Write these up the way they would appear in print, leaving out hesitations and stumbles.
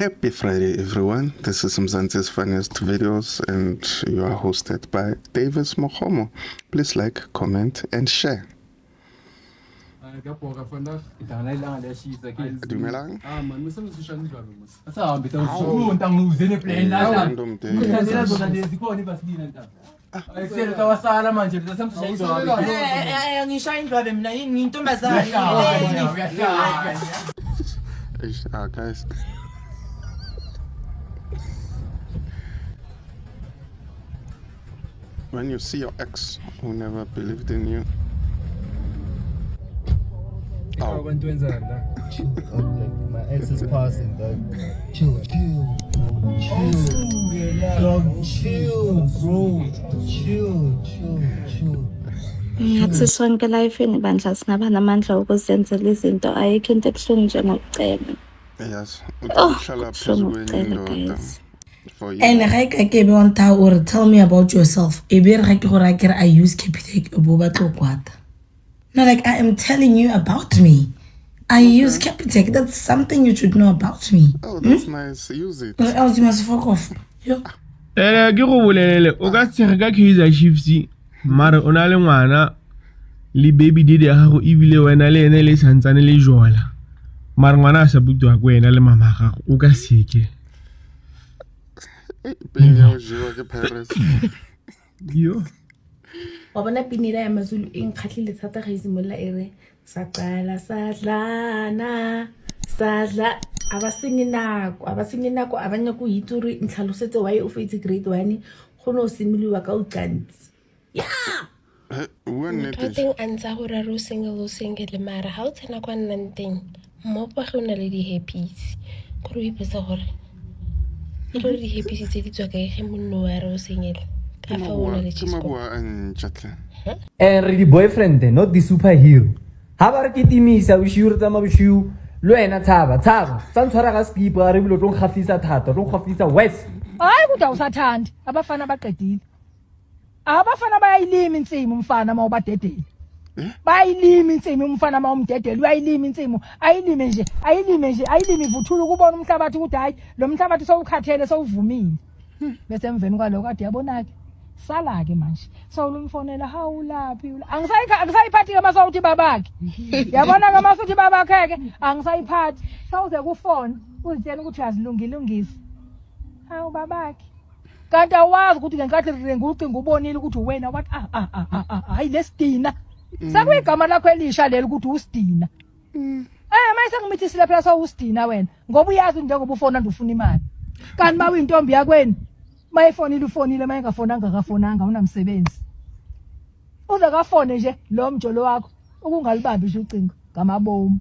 Happy Friday, everyone. This is Mzante's Funniest Videos, and you are hosted by Davis Mohomo. Please like, comment, and share. Dumelang. Guys. When you see your ex who never believed in you. Oh. My ex is passing, dog. Chill, bro. Chill. Ngathi sonke life ibandla sinaba namandla okuzenzela izinto ayikho into ebuhlungu njengokucela. Yes. Uhlala phezulu kwendoda. And I want to tell me about yourself. I use Capitec. No, like I am telling you about me. I use Capitec. That's something you should know about me. Oh, that's nice. Use it. Else you must fuck off. Yo. Ke go bolelele o ka tsega ka Kaizer Chiefs mara ona le ngwana le baby didi ya gago ibile wena le ene le santsane le jola mara ngwana a sa butwa go wena le mama ga o ka seke yo wa bona pinira ya mazulu eng khatlile thata ga izimola ere saqala sadlana sadla abasingi nako abanya go ituri ntlhalosetse why o fetse grade 1 go no similiwa ka utlantsi yeah I think anza hore ro single mara ha o tsena kwa nnanteng mo pa go na le di happies go re ipesa gore go di happies tse di tswa ka ge monno wa ro single ka fa o na le chisco re di boyfriend not the superhero ha ba re ke timisa o shiure tsa mabushu lo ena tshaba sa ntshwara ga skipa re bilo tlo ngafisa thata tlo ngafisa west hayi kuda usathanda abafana baqedile abafana bayayilima insimo umfana mawubadedela bayayilima insimo umfana mawumdedela uyayilima insimo ayilime nje ayilime ivuthula ukubona umhlabathi ukuthi hayi lo mhlabathi sowukhathele sowuvumile bese emveni kwaloko kade yabona ke sala ke manje sawulumfonela hawulaphi angisayiphathi ke masawuthi babakhe yabona ke masawuthi babakhe ke angisayiphathi sawuze kufona uzitshela ukuthi uyazilungilungisa hawu babakhe kanti awazi ukuthi ngenkathi rengucinga ubonile ukuthi wena wathi hayi lesidina sakuyigama lakho elisha leli ukuthi usidina mase ngimithisi phela sawusidina wena ngoba uyazi njengoba ufona ndufuna imali kanti mawuyintombi yakweni mayifonile ufonile mayingafonanga akafonanga unamsebenzi uza kafone nje lo mjolo wakho ukungalibambi nje ucingo ngamabomu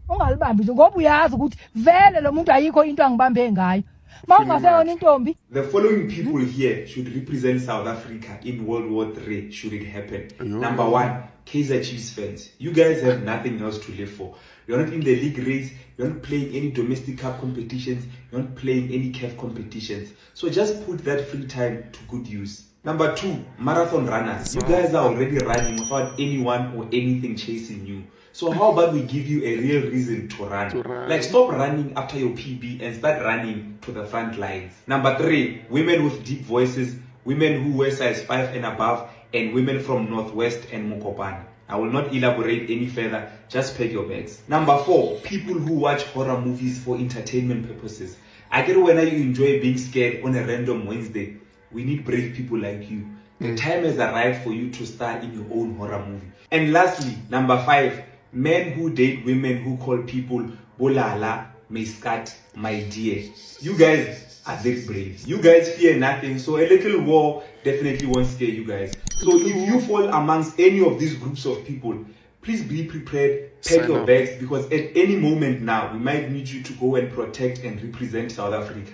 ungalibambi nje ngoba uyazi ukuthi vele lo muntu ayikho into angibambe ngayo. The following people here should represent South Africa in World War III should it happen. Number 1, Kaizer Chiefs fans. You guys have nothing else to live for. You're not in the league race, you're not playing any domestic cup competitions, you're not playing any CAF competitions. So just put that free time to good use. Number 2, marathon runners. You guys are already running without anyone or anything chasing you. So how about we give you a real reason to run? Like stop running after your PB and start running to the front lines. Number 3, women with deep voices, women who wear size 5 and above, and women from Northwest and Mokopane. I will not elaborate any further, just pack your bags. Number 4, people who watch horror movies for entertainment purposes. I get when you enjoy being scared on a random Wednesday. We need brave people like you. The time has arrived for you to star in your own horror movie. And lastly, number 5, men who date women who call people Bolala, Miskat, my dear. You guys are very brave. You guys fear nothing, so a little war definitely won't scare you guys. So if you fall amongst any of these groups of people, please be prepared, pack your bags, because at any moment now, we might need you to go and protect and represent South Africa.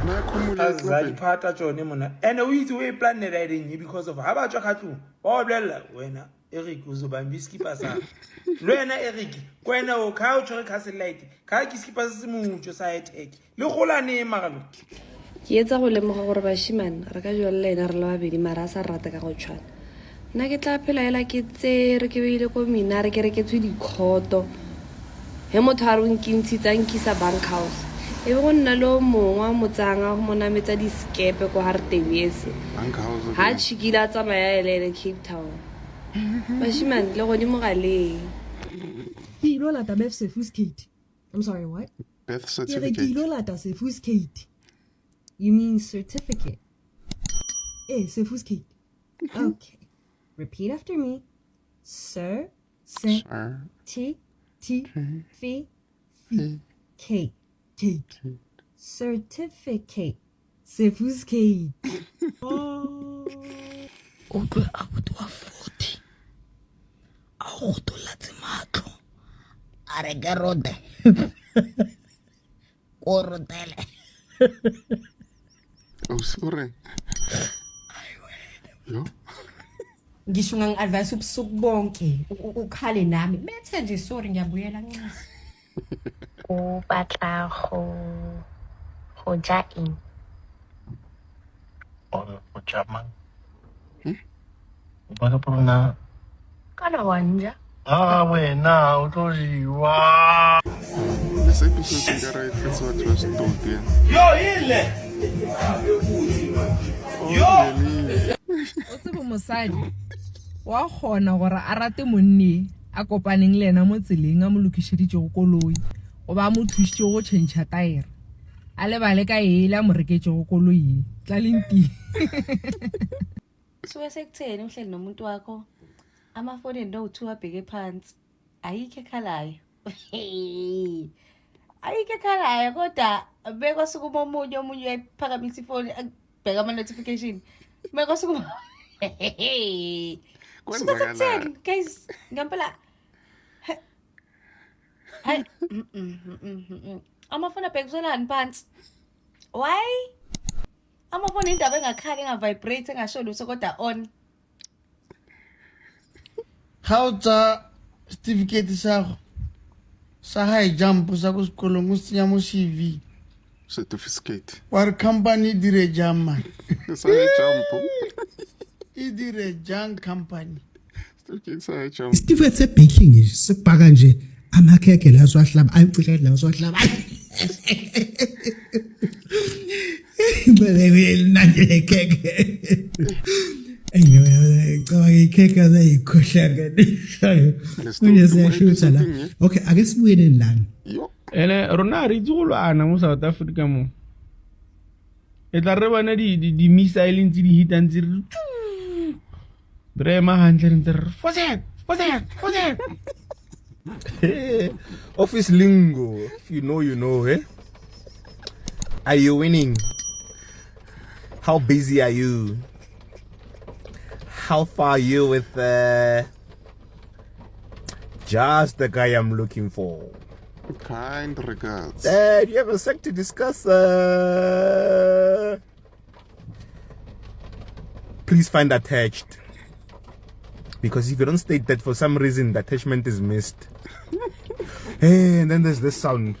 Azaliphatha jone mona and we to we plan riding because of haba tswa khatlo ba bolela wena Eric uzobamba iskipa sa lwena Eric kwena o kha o tshore castle light ka ke skipa se mutsho sa attack le golane magalo ke etsa go lemoga gore bashimane re ka jwalla ena re le babedi mara sa rata ka go tshwana nna ke tla phela ela ke tse re ke beile ko mina re ke tswe dikhoto he motho a re o nkintshitsa nkisa bank house e be go nna le o mongwe a motsanga go mo nametsa diskepe ko Hartebees ha tshikile a tsamaya ele Cape Town bashimane le go di mogaleng Kilo lata birth certificate. I'm sorry, what? Birth certificate. Kilo lata certificate. You mean certificate? Certificate. Okay. Repeat after me. Sir, T, F, K, certificate. Certificate. O tlo a botwa 40. A go tolatse matlo. Are ke rote. Ko rotele. Oh, sorry. Yo. Ngisho ngang-advise ubusuku bonke ukhale nami bethe nje sorry ngiyabuyela nqisi o batla go ja eng o chama o baka prona kana wanja wena o tlo jiwa This episode is right. That's what was told here. Yo ile Yo o tsebo mosadi wa gona gore a rate monni a kopaneng le ena mo tseleng a mo lokisheditse go koloi go ba mo thushitse go change tire a le bale ka ele a mo reketse go koloi tla lenti so sekutheni uhleli nomuntu wakho amafoni ndo uthu abheke phansi ayikho ekhalayo ayikho ekhalayo kodwa beka suku omunye uyaphakamisa ifoni akubheka ama notification beka suku Sekutheni guys ngempela hay amafoni abhekiswelani phansi why amafoni indaba engakhali engavibrate engasho lutho kodwa on how tsa certificate sa high jump sa go sekolong o tsenya mo CV certificate war company dire jam sa high jump idire junk company Certificate se baking se bhaka nje amakhekhe la swahlaba ayicikela la swahlaba bele nanje keke Ngoba ikhekhe ayikhohlanga nishayo manje siyashutha la okay ake sibuyele lana ene rona re tsolwana mo South Africa mo etla re bana di missile ntse di hitang tse Brema handler what's that? Office lingo. If you know, you know, eh? Are you winning? How busy are you? How far are you with just the guy I'm looking for? Kind regards. Do you have a sec to discuss? Please find attached. Because if you don't state that for some reason the attachment is missed. And then there's this sound.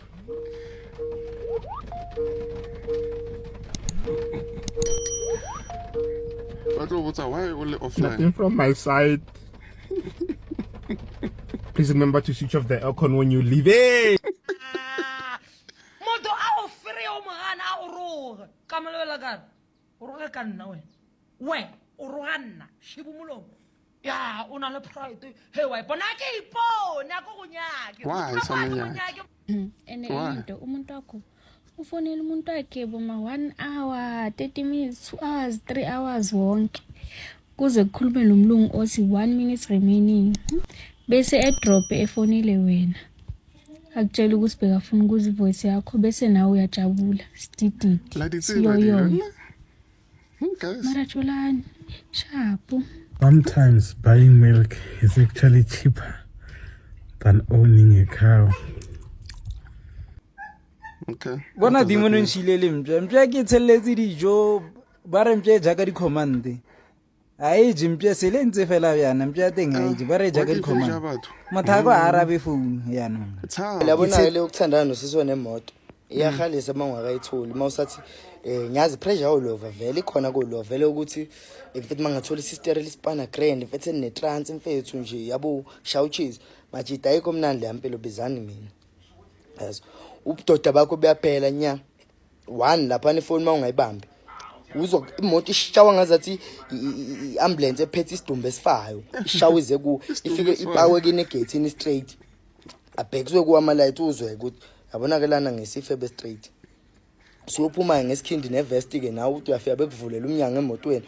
Why only offline? Nothing from my side. Please remember to switch off the aircon when you leave. Hey! Moto a o free o mogana a o roga ka molela ka o roga ka nna we o roganna shibumolomo ya o na le pride he wa bona ke ipone a go go nyake why somenya ene into umuntu wakho ufonela umuntu wakhe boma 1 hour 30 minutes 2 hours 3 hours wonke kuze kukhulume nomlungu othi 1 minute remaining bese edrop efonile wena akutshela ukuthi bekafuna ukuza ivoice yakho bese nawe uyajabula stididi yo Maracholani sharp. Sometimes buying milk is actually cheaper than owning a cow. Okay. Bona di mono nshilele mpya ke tshelletse dijo ba re mpya jaaka di command. Ai jimpya sele ntse fela yana mpya teng ai ba re jaaka di command. Mathako a arabe phone yana. La bona ile ukuthandana nosisi nemoto. Iyahalisa mangwa kayitholi mawusathi nyazi pressure olova vele khona kolova vele ukuthi mfethu mangathola sister lisipana grand mfethu ne trans mfethu nje yabo show cheese majida ayikho mnandi yampelo bizani mina yazi ubudoda bakho buyaphela nya one lapha nefoni mawungayibambi uzwa imoto ishawa ngazathi iambulance ephethe isidumbu esifayo ishawize ku ifike ipawe kine gate straight abhekiswe kuama light uzwe ukuthi yabonakelana ngesifo be straight so uphuma ngesikhindi nevest ke nawe uthi uyafika bekuvulela umnyango emotweni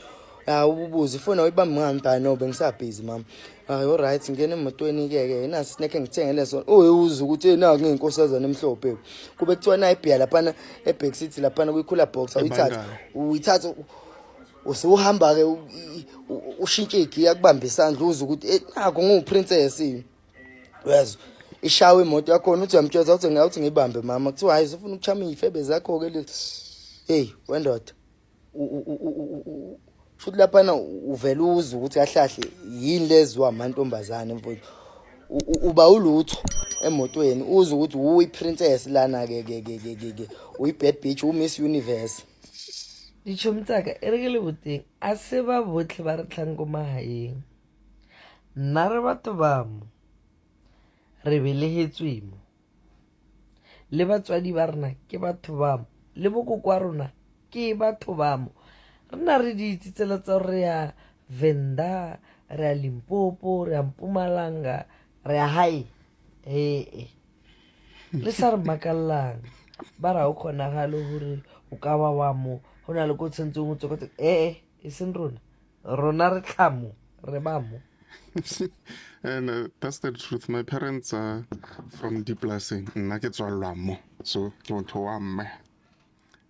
ububuza ifona uyibamba ngani no bengisabhizi mama all right ngene emotweni ke nasi snake ngithengele sona uza ukuthi naku ngenkosazana emhlophe kube kuthiwa na ibhiya lapha eBack City lapha kuyicooler box uyithatha usuhamba ke ushintshe igiya kubamba isandla uza ukuthi naku nguprincess yazi ishawe imoto yakho uthi uyamtshela uthi ngawuthi ngibambe mama kuthiwa hayi ufuna ukuchama ifebe zakho ke le hey wendoda futhi lapha uvela uza ukuthi ahlahle yini lezwa amantombazane mfowethu uba ulutho emotweni uza ukuthi uyiprincess lana ke uyibad bitch uMiss Universe dichomtsaka erekele boteng a se ba botlhe ba re tlhang go mahaeng nna re batho bamo re belegetswe mo le batswadi ba rena ke batho bamo le bokoko wa rona ke batho bamo rena re di tsela tsa re ya Venda re ya Limpopo re ya Mpumalanga re ya hae le sa re makallang ba ra o khona galo hore o ka ba wa mo hona le go tsentseng o tsoko e seng rona re tlhamo re ba mo. And that's the truth. My parents are from Diplasing. So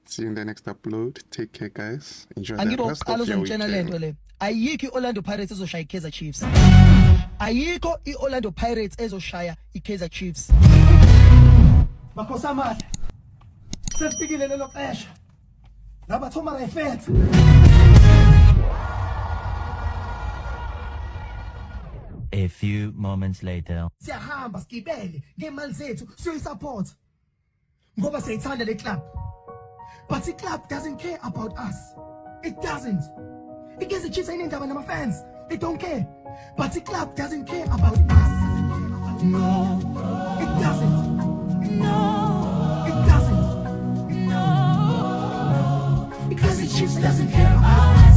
see you in the next upload. Take care, guys. Enjoy the rest of your weekend. Ayikho Orlando Pirates ezoshaya iKaizer Chiefs. Ayikho iOrlando Pirates ezoshaya iKaizer Chiefs. Makhosamani. Sefikile lelo xesha. Laba thoma rayfet. A few moments later. Siyahamba skibele ngemali zethu siyoyisupport. Ngoba siyithanda le club. But the club doesn't care about us. It doesn't. iKaizer Chiefs ayinendaba nama fans. They don't care. But the club doesn't care about us. No. It doesn't. No. It doesn't. No. iKaizer Chiefs doesn't care about us.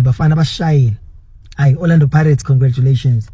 Bafana bashayile. Orlando Pirates, congratulations.